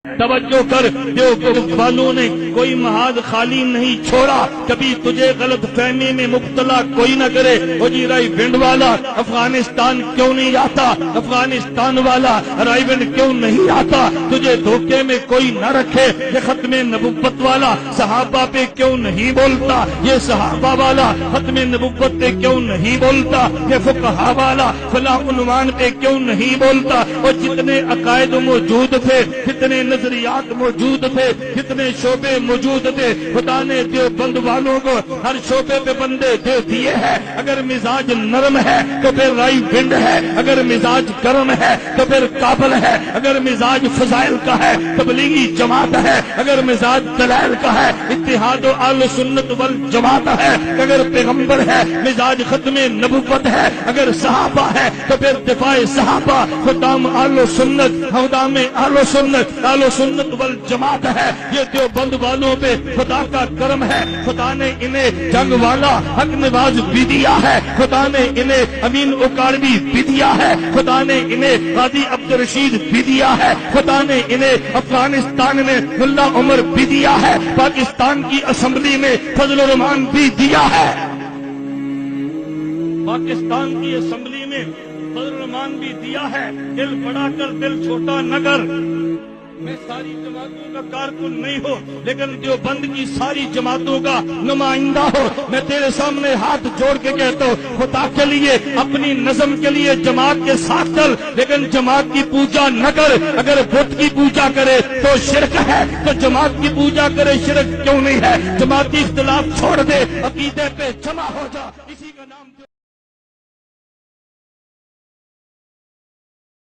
توجہ کر، دیوبند والوں نے کوئی محاذ خالی نہیں چھوڑا، کبھی تجھے غلط فہمی میں مبتلا کوئی نہ کرے۔ وہ جی رائی ونڈ والا افغانستان کیوں نہیں آتا، افغانستان والا رائی ونڈ کیوں نہیں آتا، تجھے دھوکے میں کوئی نہ رکھے۔ یہ ختم نبوت والا صحابہ پہ کیوں نہیں بولتا، یہ صحابہ والا ختم نبوت پہ کیوں نہیں بولتا، یہ فقہا والا فلاں عنوان پہ کیوں نہیں بولتا۔ اور جتنے عقائد موجود تھے، جتنے نظریات موجود تھے، جتنے شعبے موجود تھے، خدا نے دیوبند والوں کو ہر شعبے پہ بندے دے دیے ہیں۔ اگر مزاج نرم ہے تو پھر رائی ونڈ ہے، اگر مزاج گرم ہے تو پھر کابل ہے، اگر مزاج فضائل کا ہے تبلیغی جماعت ہے، اگر مزاج دلائل کا ہے اتحاد و اہل سنت والجماعت ہے، اگر پیغمبر ہے مزاج ختم نبوت ہے، اگر صحابہ ہے تو پھر دفاع صحابہ، خدام اہل سنت، خدام اہل سنت، اہل سنت والجماعت ہے۔ یہ دیوبند والوں پہ خدا کا کرم ہے، خدا نے انہیں جنگ والا حق نواز بھی دیا ہے، خدا نے انہیں امین اکاڑوی بھی دیا ہے، خدا نے انہیں قاضی عبدالرشید بھی دیا ہے، خدا نے انہیں افغانستان میں ملا عمر بھی دیا ہے، پاکستان کی اسمبلی میں فضل الرحمان بھی دیا ہے، پاکستان کی اسمبلی میں فضل الرحمان بھی دیا ہے۔ دل بڑا کر دل چھوٹا نہ کر۔ میں ساری جماعتوں کا کارکن نہیں ہو لیکن دیوبند کی ساری جماعتوں کا نمائندہ ہو۔ میں تیرے سامنے ہاتھ جوڑ کے کہتا ہوں، خدا کے لیے اپنی نظم کے لیے جماعت کے ساتھ چل، لیکن جماعت کی پوجا نہ کر۔ اگر بت کی پوجا کرے تو شرک ہے، تو جماعت کی پوجا کرے شرک کیوں نہیں ہے؟ جماعتی اختلاف چھوڑ دے، عقیدے پہ جمع ہو جا۔